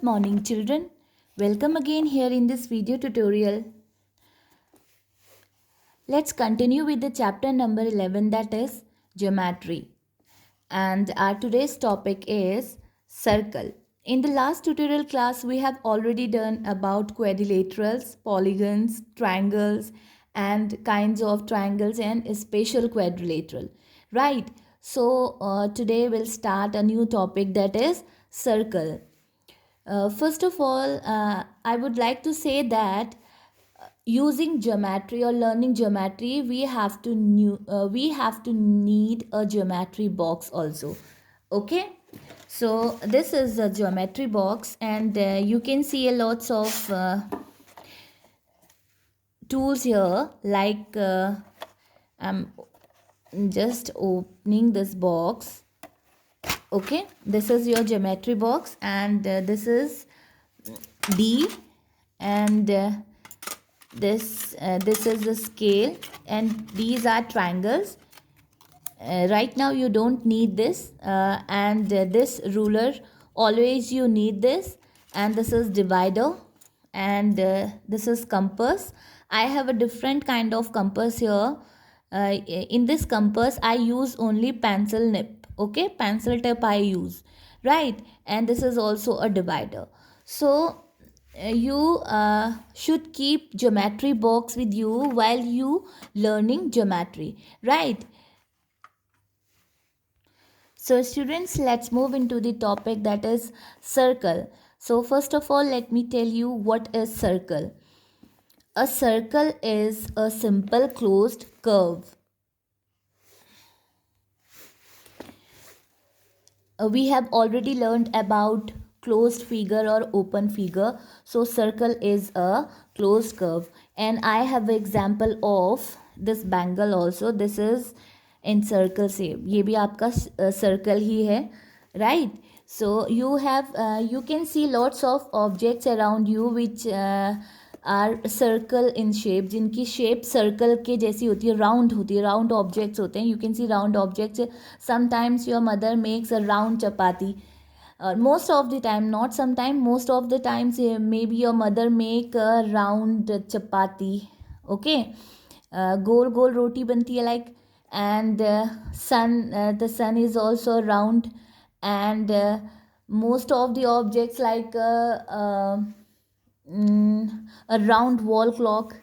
morning children. Welcome again here in this video tutorial. Let's continue with the chapter number 11, that is geometry. And our today's topic is circle. In the last tutorial class we have already done about quadrilaterals, polygons, triangles and kinds of triangles and special quadrilateral. Right. So today we'll start a new topic, that is circle. First of all, I would like to say that using geometry or learning geometry, we have to need a geometry box also. Okay, so this is a geometry box, and you can see a lots of tools here. Like I'm just opening this box. Okay, this is your geometry box, and this is D, and this is the scale, and these are triangles. Right now you don't need this, and this ruler always you need this, and this is divider, and this is compass. I have a different kind of compass here. In this compass I use only pencil nib. Okay, pencil tip I use, right? And this is also a divider. So you should keep geometry box with you while you learning geometry, right? So students, let's move into the topic, that is circle. So first of all, let me tell you what is circle. A circle is a simple closed curve. We have already learned about closed figure or open figure. So circle is a closed curve, and I have an example of this bangle also. This is in circle shape. ये भी आपका circle ही है, right? So you can see lots of objects around you which are circle in shape, जिनकी shape circle के जैसी होती है, round होती है, राउंड ऑब्जेक्ट्स होते हैं. You can see round objects. Sometimes your mother makes a round chapati. Most of the time, not sometime, most of the times maybe your mother make a round chapati. Okay, गोल गोल रोटी बनती है, like, and the sun is also round, and most of the objects like a round wall clock.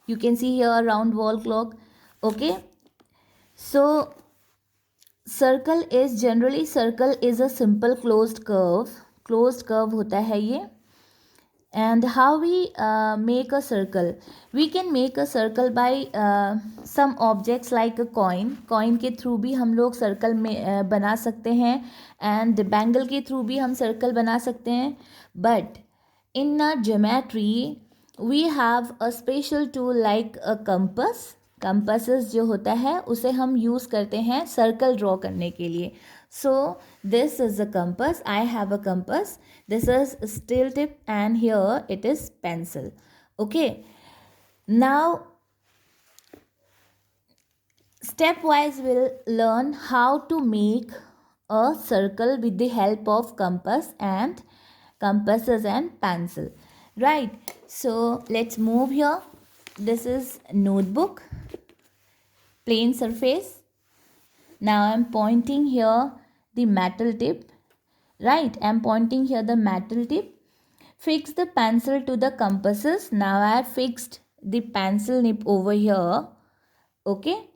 You can see here a round wall clock. Okay, so circle is a simple closed curve होता है ये. And how we make a circle? We can make a circle by some objects like a coin के through भी हम लोग circle में बना सकते हैं, and बैंगल के थ्रू भी हम सर्कल बना सकते हैं. But in our geometry we have a special tool like a compass. Compasses जो होता है उसे हम यूज़ करते हैं सर्कल ड्रॉ करने के लिए. So this is a compass. I have a compass. This is steel tip, and here it is pencil. Okay, now stepwise we'll learn how to make a circle with the help of compasses and pencil, right? So let's move here. This is notebook, plain surface. Now I'm pointing here the metal tip, right? I'm pointing here the metal tip. Fix the pencil to the compasses. Now I have fixed the pencil nib over here. Okay,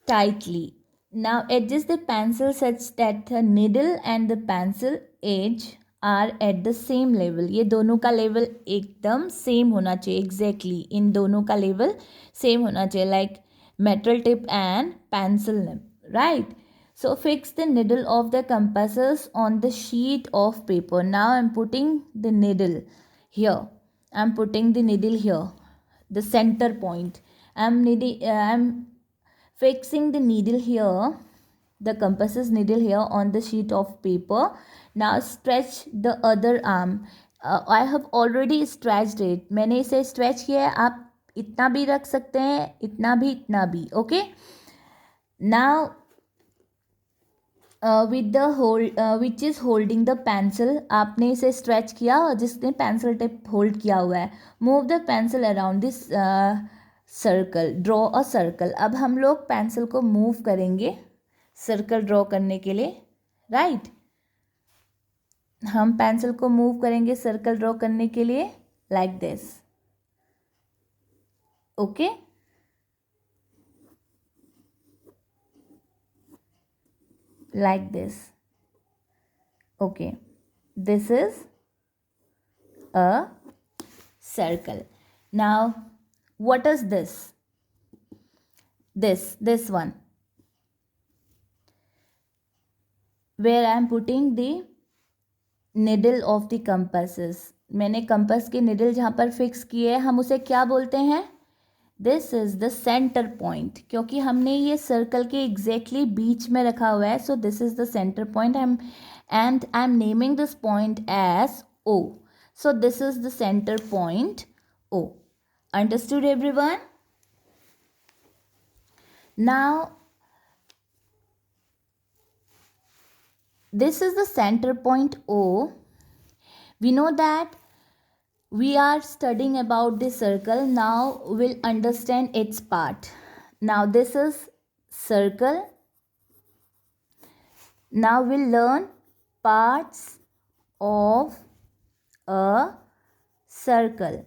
tightly. Now adjust the pencil such that the needle and the pencil edge are at the same level. ये दोनों का level एकदम same होना चाहिए. Exactly, इन दोनों का level same होना चाहिए, like metal tip and pencil nib, right? So fix the needle of the compasses on the sheet of paper. Now I'm putting the needle here. I'm putting the needle here, the center point. I'm fixing the needle here, the compasses needle here on the sheet of paper. Now stretch the other arm. I have already stretched it. मैंने इसे stretch किया है. आप इतना भी रख सकते हैं, इतना भी, इतना भी. Okay, now with the hold which is holding the pencil. आपने इसे स्ट्रेच किया और जिसने पेंसिल टिप होल्ड किया हुआ है. Move the pencil around this circle. Draw a circle. अब हम लोग पेंसिल को मूव करेंगे सर्कल ड्रॉ करने के लिए. राइट हम पेंसिल को मूव करेंगे सर्कल ड्रॉ करने के लिए like this. Okay like this. Okay, this is a circle. Now what is this? This one where I am putting the needle of the compasses. मैंने कंपास के needle जहाँ पर fix किए हैं हम उसे क्या बोलते हैं? This is the centre point. क्योंकि हमने ये सर्कल के एग्जैक्टली बीच में रखा हुआ है. So this is the centre point. I am naming this point as O. So this is the centre point O. Understood everyone? Now this is the center point O. We know that we are studying about the circle. Now we'll understand its part. Now this is circle. Now we'll learn parts of a circle.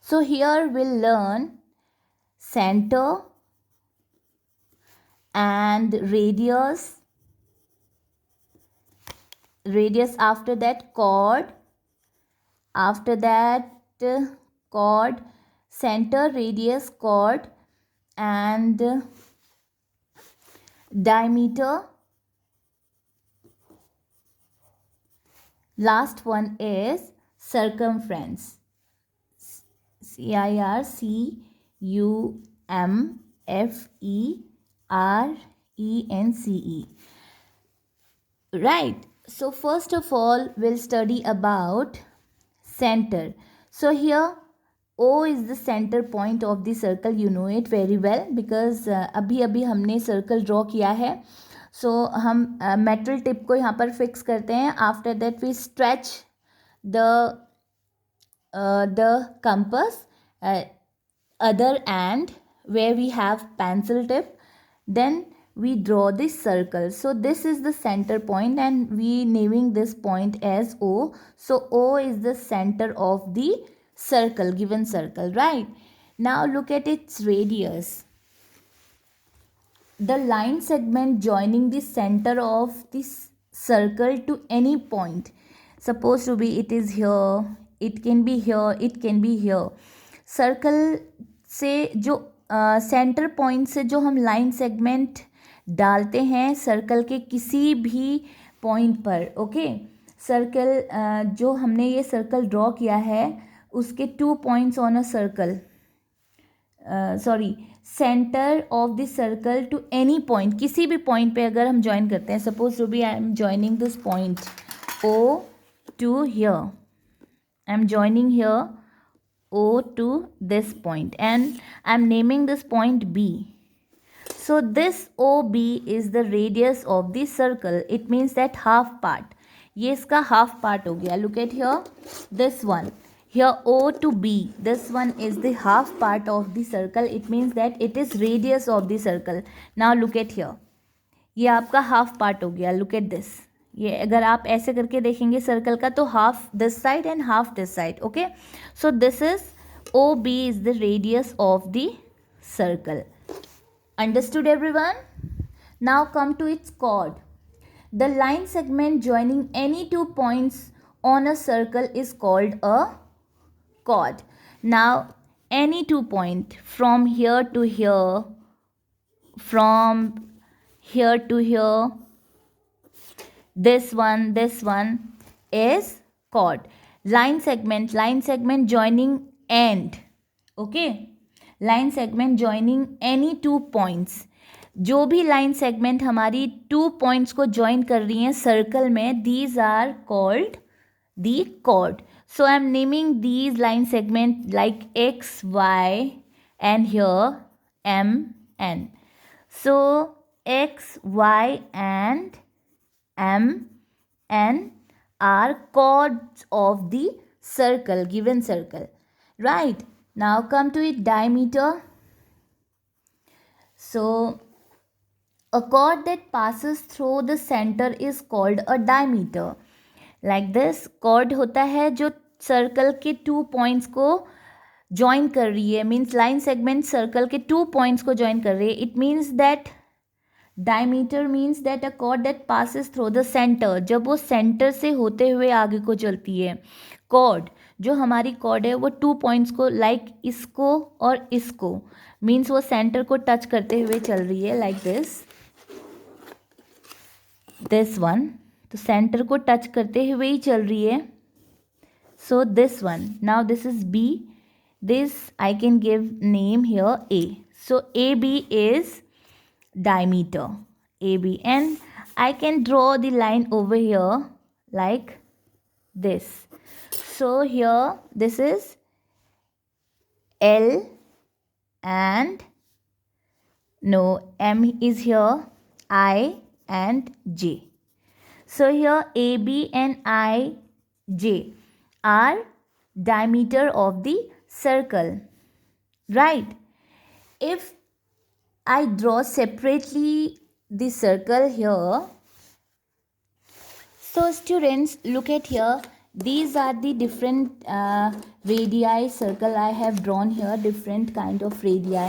So here we'll learn center and radius. After that chord. After that chord, center, radius, chord, and diameter. Last one is circumference. circumference. Right. So first of all we'll study about center. So here O is the center point of the circle. You know it very well because अभी हमने circle draw किया है. So हम metal tip को यहाँ पर fix करते हैं. After that we stretch the compass other end where we have pencil tip. Then we draw this circle. So this is the center point and we naming this point as O. So O is the center of the circle, given circle, right? Now look at its radius. The line segment joining the center of this circle to any point. Supposed to be it is here, it can be here, it can be here. Circle से जो centre point से जो हम line segment डालते हैं circle के किसी भी पॉइंट पर. ओके सर्कल जो हमने ये सर्कल ड्रॉ किया है उसके 2 points on a circle centre of the circle to any point. किसी भी पॉइंट पे अगर हम ज्वाइन करते हैं. Suppose to be I am joining this point O to here. I am joining here O to this point and I am naming this point B. So this OB is the radius of the circle. It means that half part. ये इसका half part हो गया. Look at here. This one. Here O to B. This one is the half part of the circle. It means that it is radius of the circle. Now look at here. ये आपका half part हो गया. Look at this. ये अगर आप ऐसे करके देखेंगे सर्कल का तो half this side and half this side. Okay so this is OB is the radius of the circle. Understood everyone? Now come to its chord. The line segment joining any 2 points on a circle is called a chord. Now any 2 point from here to here, from here to here, this one is chord. Line segment joining end. Okay, line segment joining any 2 points. जो भी line segment हमारी 2 points को join कर रही हैं circle में, these are called the chord. So I am naming these line segment like X, Y and here M, N. So X, Y and M, N are chords of the circle, given circle. Right. Now come to it, diameter. So a chord that passes through the center is called a diameter. Like this, chord होता है जो circle के 2 points को join कर रही है, means line segment circle के 2 points को ज्वाइन कर रही है. It means that diameter means that a cord that passes through the centre, जब वो सेंटर से होते हुए आगे को चलती है. कॉर्ड जो हमारी कॉर्ड है वो 2 पॉइंट्स को लाइक इसको और इसको, मीन्स वो सेंटर को टच करते हुए चल रही है. लाइक दिस वन, तो सेंटर को टच करते हुए ही चल रही है. So this one, now this is B, this I can give name here A. So AB is diameter, AB, and I can draw the line over here like this. So here this is L and no, M is here, I and J. So here AB and IJ are diameter of the circle. Right. If I draw separately the circle here, so students look at here, these are the different radii circle I have drawn here. Different kind of radii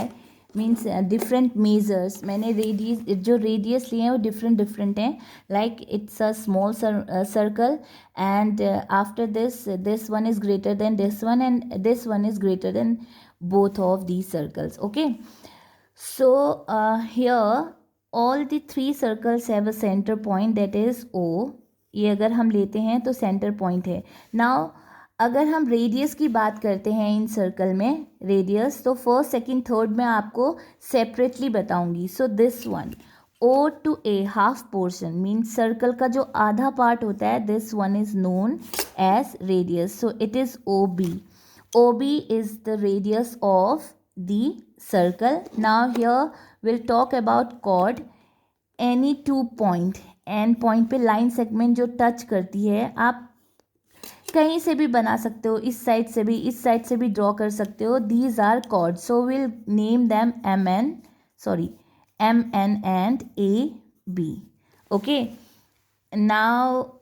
means different measures. मैंने radius, जो radius लिए हैं वो different हैं. Like it's a small circle and after this one is greater than this one and this one is greater than both of these circles. Okay, so here all the 3 circles have a centre point that is O. ये अगर हम लेते हैं तो centre point है. Now अगर हम radius की बात करते हैं इन सर्कल में रेडियस, तो फर्स्ट सेकंड थर्ड में आपको सेपरेटली बताऊंगी. So this one O to A half portion means circle का जो आधा पार्ट होता है, this one is known as radius. So it is OB. OB is the radius of the circle. Now here will talk about chord. Any 2 point, end point पे line segment जो touch करती है, आप कहीं से भी बना सकते हो, इस साइड से भी, इस साइड से भी ड्रॉ कर सकते हो. These are chord. So will name them MN and AB. Okay, now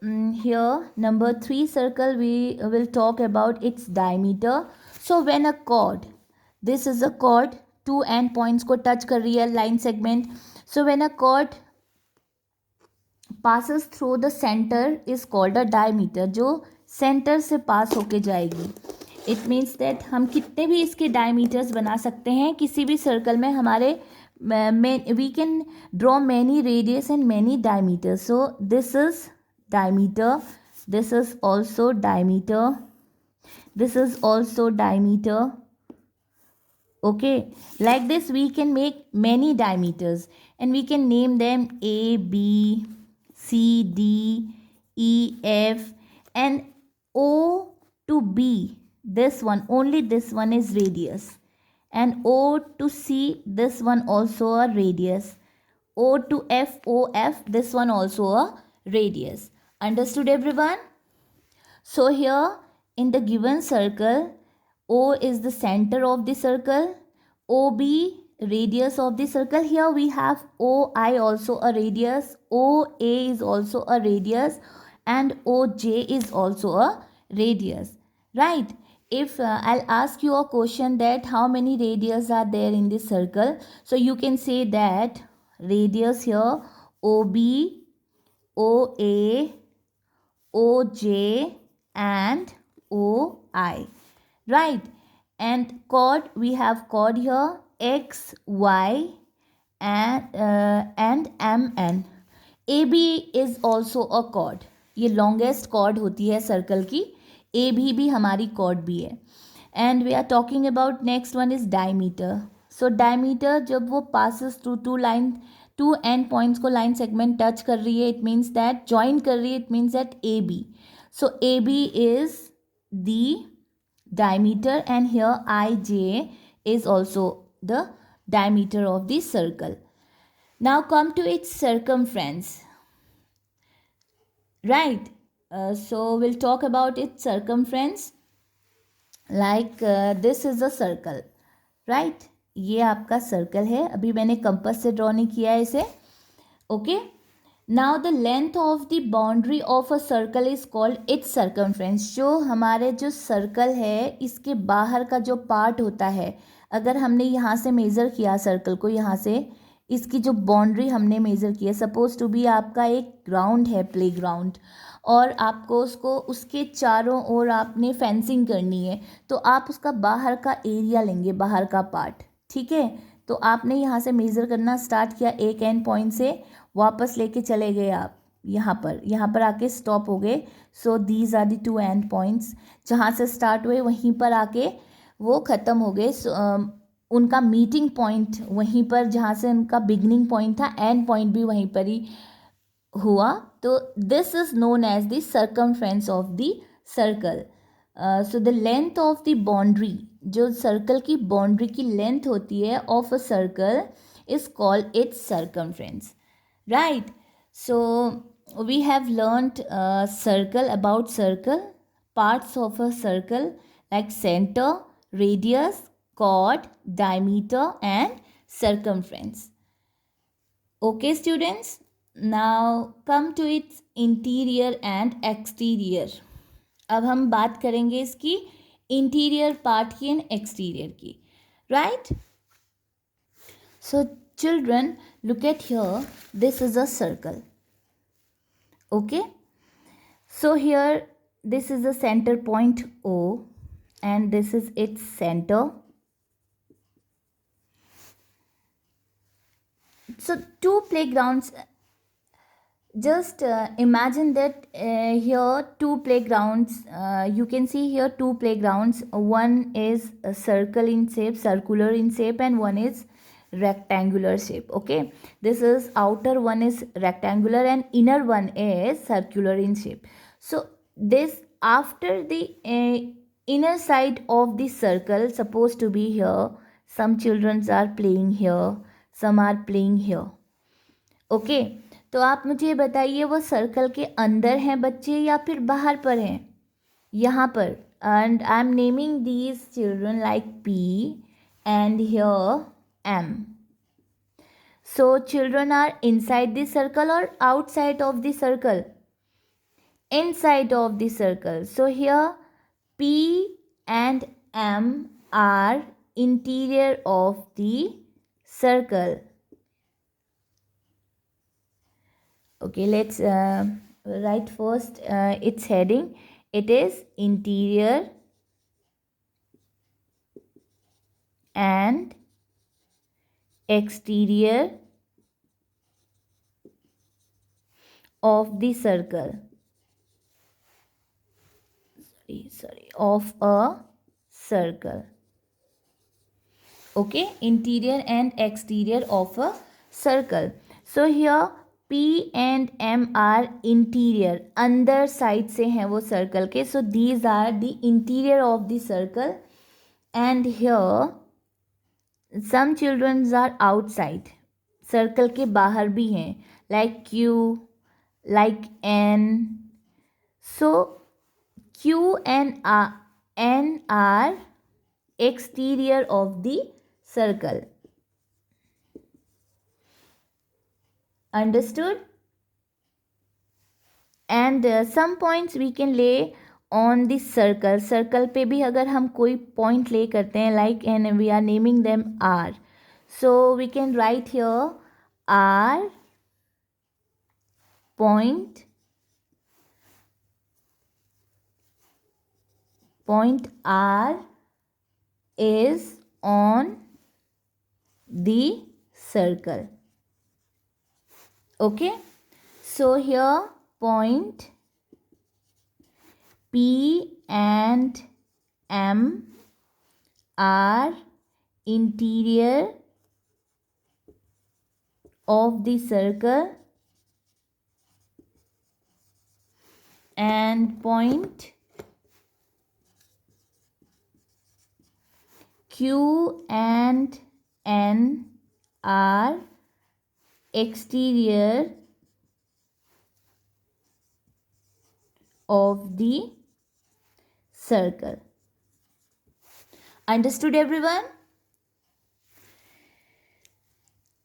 here number 3 circle, we will talk about its diameter. So when a chord, this is a chord, 2 end points को touch कर रही है line segment. So when a chord passes through the center is called a diameter. जो centre से पास होके जाएगी, it means that हम कितने भी इसके डायमीटर्स बना सकते हैं किसी भी सर्कल में. हमारे we can draw many radius and many diameter. So this is diameter, this is also diameter, this is also diameter. Okay, like this we can make many diameters and we can name them A, B, C, D, E, F and O to B, this one, only this one is radius, and O to C, this one also a radius. O to F, OF, this one also a radius. Understood everyone? So here in the given circle, O is the center of the circle, OB radius of the circle. Here we have OI also a radius, OA is also a radius, and OJ is also a radius. Right. If I'll ask you a question that how many radius are there in this circle, so you can say that radius here OB, OA, OJ and OI. Right. And chord, we have chord here X, Y and MN. AB is also a chord. ये longest chord होती है circle की. ए भी हमारी chord भी है. And we are talking about next one is diameter. So diameter जब वो पासिस थ्रू 2 एंड पॉइंट्स को लाइन सेगमेंट टच कर रही है, इट मीन्स दैट ज्वाइन कर रही है, it means that AB. So AB is the diameter and here IJ is also the diameter of the circle. Now come to its circumference. Right. So we'll talk about its circumference. Like this is a circle. Right. ये आपका circle है. अभी मैंने compass से draw नहीं किया है इसे. Okay. Now the length of the boundary of a circle is called its circumference. जो हमारे जो सर्कल है इसके बाहर का जो पार्ट होता है, अगर हमने यहाँ से मेज़र किया सर्कल को, यहाँ से इसकी जो बाउंड्री हमने मेज़र की है, सपोज टू बी आपका एक ग्राउंड है, प्ले ग्राउंड, और आपको उसको उसके चारों ओर आपने फेंसिंग करनी है, तो आप उसका बाहर का एरिया लेंगे, बाहर का पार्ट. ठीक है. तो आपने यहाँ से मेज़र करना स्टार्ट किया एक एंड पॉइंट से, वापस लेके चले गए आप यहाँ पर आके स्टॉप हो गए. So these are the two end points. जहाँ से स्टार्ट हुए वहीं पर आके वो ख़त्म हो गए. उनका मीटिंग पॉइंट वहीं पर, जहाँ से उनका बिगनिंग पॉइंट था, एंड पॉइंट भी वहीं पर ही हुआ. तो this is known as the circumference of the circle. So the length of the boundary, जो सर्कल की बाउंड्री की लेंथ होती है of a circle, is called its circumference. Right. So we have learnt circle, about circle, parts of a circle like center, radius, chord, diameter and circumference. Okay students, now come to its interior and exterior. अब हम बात करेंगे इसकी interior part की and exterior की. Right. So children, look at here, this is a circle. Okay, so here this is the center point O and this is its center. So two playgrounds, just imagine that here two playgrounds, you can see here two playgrounds. One is a circle in shape, circular in shape, and one is rectangular shape. Okay, this is outer one is rectangular and inner one is circular in shape. So this, after the inner side of the circle, supposed to be here, some children are playing here, some are playing here. Okay, तो आप मुझे बताइए वो circle के अंदर हैं बच्चे या फिर बाहर पर हैं. यहाँ पर, and I am naming these children like P and here M. So children are inside the circle or outside of the circle? Inside of the circle. So here P and M are interior of the circle. Okay, let's write first its heading. It is interior and exterior of the circle. Of a circle. Okay, interior and exterior of a circle. So here P and M are interior, अंदर side से हैं वो circle के. So these are the interior of the circle. And here some children are outside, circle के बाहर भी हैं, like Q, like N. So Q and N are exterior of the circle. Understood? And some points we can lay on the circle. Circle पे भी अगर हम कोई point lay करते हैं, like, and we are naming them R. So we can write here R point R is on the circle. Okay, so here point P and M are interior of the circle, and point Q and N are exterior of the circle. Understood, everyone?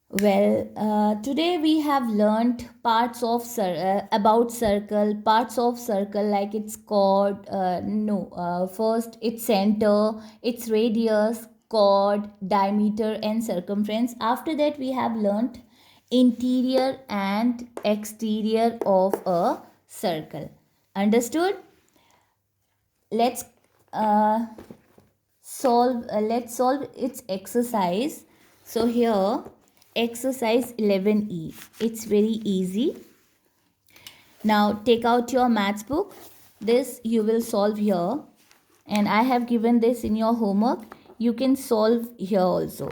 Well, today we have learnt parts of about circle, parts of circle like its chord, first its center, its radius, chord, diameter and circumference. After that we have learnt interior and exterior of a circle. Understood? Let's solve its exercise. So here exercise 11e, it's very easy. Now take out your maths book. This you will solve here, and I have given this in your homework. You can solve here also.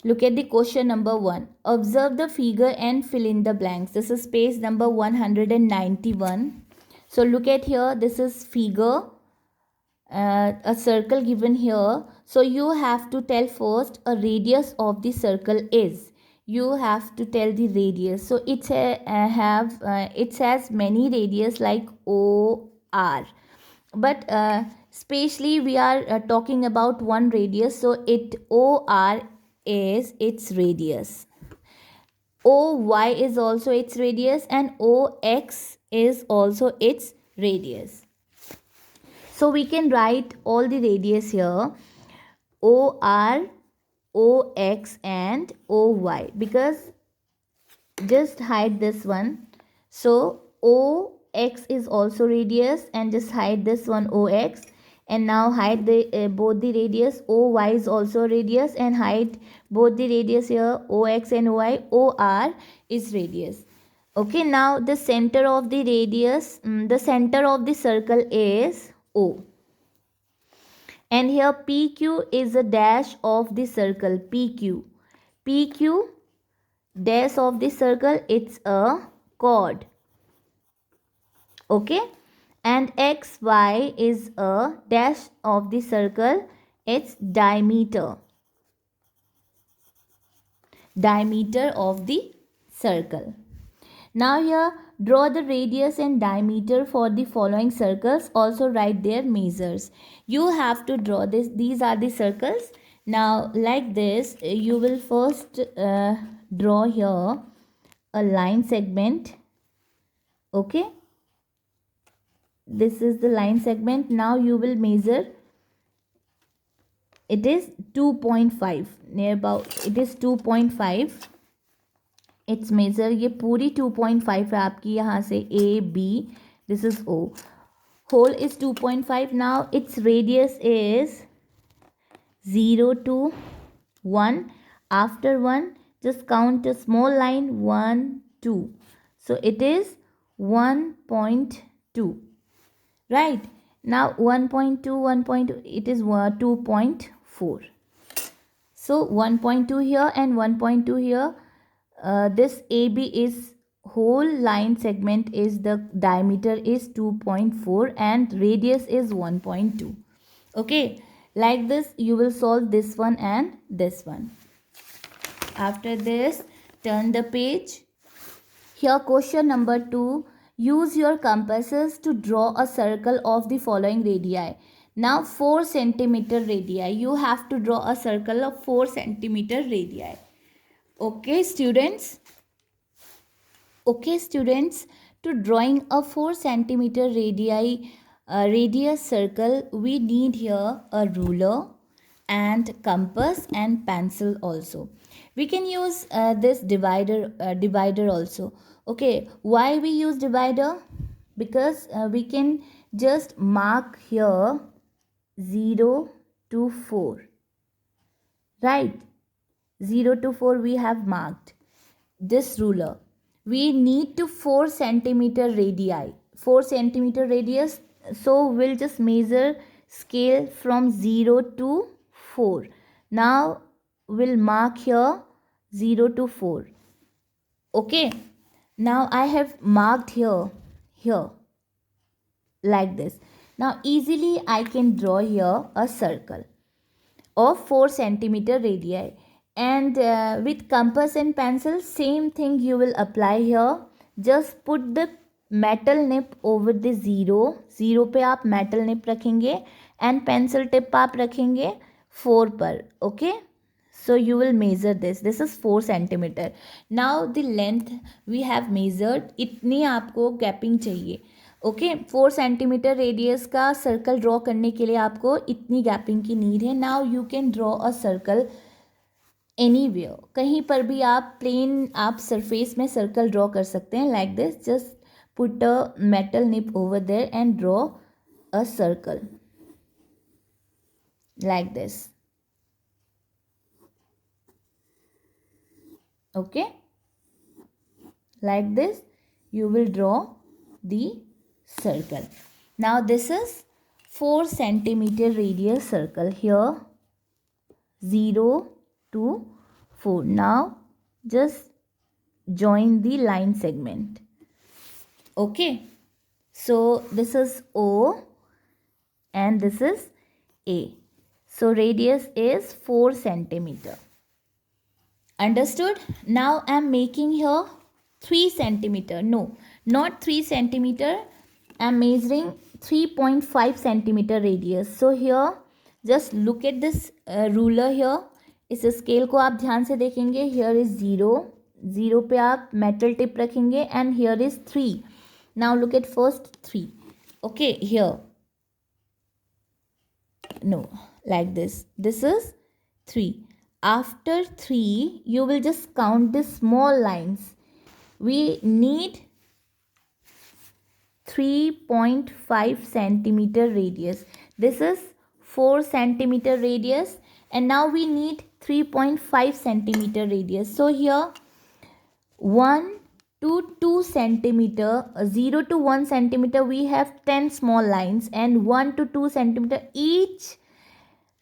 Look at the question number 1. Observe the figure and fill in the blanks. This is page number 191. So look at here, this is figure, a circle given here. So you have to tell first a radius of the circle is. You have to tell the radius. So it has many radius like OR, but especially we are talking about one radius. So OR is its radius. OY is also its radius, and OX is also its radius. So we can write all the radius here, OR, OX and OY, because just hide this one. So OX is also radius, and just hide this one OX, and now hide the both the radius. OY is also radius, and hide both the radius here, OX and OY. OR is radius. Okay, now the center of the radius, the center of the circle is O. And here PQ is a dash of the circle. PQ dash of the circle, it's a chord. Okay, and XY is a dash of the circle, it's diameter of the circle. Now here draw the radius and diameter for the following circles. Also write their measures. You have to draw this. These are the circles. Now like this, you will first draw here a line segment. Okay, this is the line segment. Now you will measure. It is 2.5 near about. It is 2.5. It's measure. ये पूरी 2.5 है आपकी, यहाँ से A B, this is O. Whole is 2.5. Now its radius is 0 to 1. After 1 just count a small line, 1 2. So it is 1.2. right? Now 1.2, it is 2.4. So 1.2 here and 1.2 here. This AB is whole line segment is the diameter is 2.4 and radius is 1.2. Okay, like this you will solve this one and this one. After this, turn the page. Here question number 2. Use your compasses to draw a circle of the following radii. Now 4 centimeter radii. You have to draw a circle of 4 centimeter radii. Okay students, to drawing a 4 centimeter radius circle, we need here a ruler and compass and pencil also. We can use this divider also. Okay, why we use divider? Because we can just mark here 0 to 4, right? 0 to 4 we have marked. This ruler, we need to 4 centimeter radii, 4 centimeter radius. So we'll just measure scale from 0 to 4. Now we'll mark here 0 to 4. Okay, now I have marked here like this. Now easily I can draw here a circle of 4 centimeter radii. And with compass and pencil, same thing you will apply here. Just put the metal nip over the zero पे आप metal nip रखेंगे and pencil tip आप रखेंगे 4 पर. Okay, so you will measure this is 4 centimeter. Now the length we have measured, इतनी आपको gapping चाहिए. Okay, 4 centimetre radius का सर्कल ड्रॉ करने के लिए आपको इतनी गैपिंग की नीड है. Now you can draw a circle anywhere, कहीं पर भी आप प्लेन आप सरफेस में सर्कल ड्रॉ कर सकते हैं. Like this, just put a metal nip over there and draw a circle like this. Okay, like this you will draw the circle. Now this is 4 centimeter radius circle here, 0 to 4. Now just join the line segment. Okay, so this is O and this is A. So radius is 4 centimeter. Understood? Now I am making here 3 centimeter. No, not 3 centimeter. I am measuring 3.5 centimeter radius. So here just look at this ruler here. इस scale को आप ध्यान से देखेंगे. Here is 0 पे आप metal tip रखेंगे and here is 3. Now look at first 3. Okay, here. No, like this. This is 3. After 3, you will just count the small lines. We need 3.5 centimeter radius. This is 4 centimeter radius and now we need 3.5 centimeter radius. So here 1 to 2 centimeter, 0 to 1 centimeter we have 10 small lines and 1 to 2 centimeter each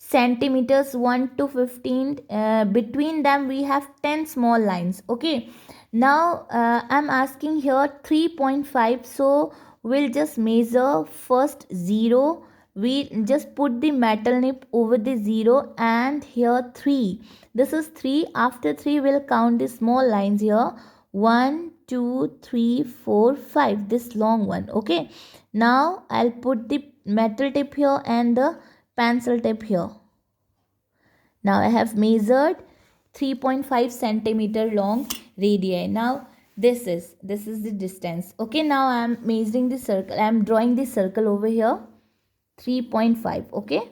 centimeters 1 to 15 between them we have 10 small lines. Okay, now I'm asking here 3.5, so we'll just measure first 0. We just put the metal nip over the 0 and here 3. This is 3. After 3 we'll count the small lines here, 1 2 3 4 5, this long one. Okay, now I'll put the metal tip here and the pencil tip here. Now I have measured 3.5 centimeter long radii. Now this is the distance. Okay, now I am measuring the circle. I am drawing the circle over here, 3.5. Okay,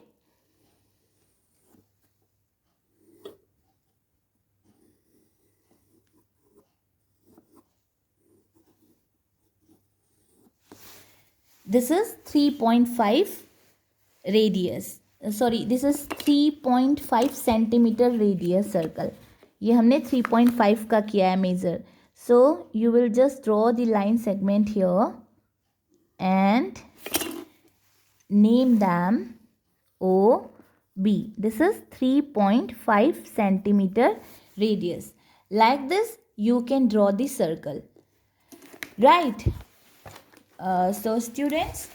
this is 3.5 radius. Sorry, this is 3.5 centimeter radius circle. ये हमने 3.5 का किया है measure. So you will just draw the line segment here and name them O, B. This is 3.5 centimeter radius. Like this you can draw the circle. Right. So students,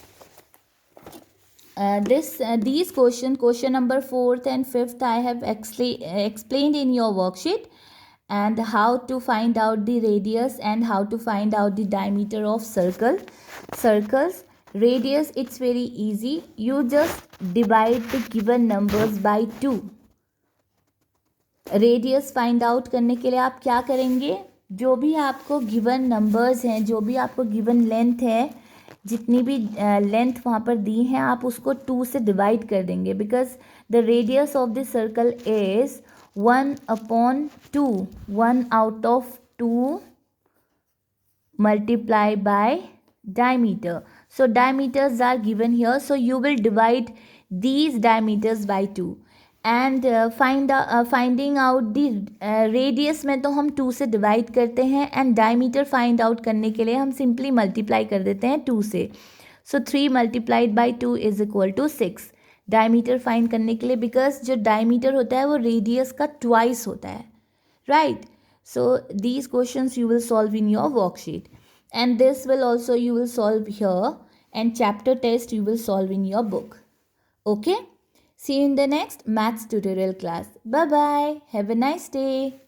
these question number 4th and 5th I have explained in your worksheet, and how to find out the radius and how to find out the diameter of circles. Radius, it's very easy. You just divide the given numbers by 2. Radius find out करने के लिए आप क्या करेंगे, जो भी आपको given numbers हैं, जो भी आपको गिवन लेंथ है, जितनी भी लेंथ वहाँ पर दी है, आप उसको 2 से डिवाइड कर देंगे. Because the radius of the circle is 1/2. 1 out of 2 multiply by diameter. So diameters are given here. So you will divide these diameters by 2. And finding out the radius में तो हम 2 से डिवाइड करते हैं, and diameter find out करने के लिए हम सिंपली मल्टीप्लाई कर देते हैं 2 से. So 3 multiplied by 2 is equal to 6. Diameter find करने के लिए, बिकॉज जो डायमीटर होता है वो रेडियस का ट्वाइस होता है, right. So these questions you will solve in your worksheet, and this will also you will solve here, and chapter test you will solve in your book. Okay, See you in the next maths tutorial class. Bye bye. Have a nice day.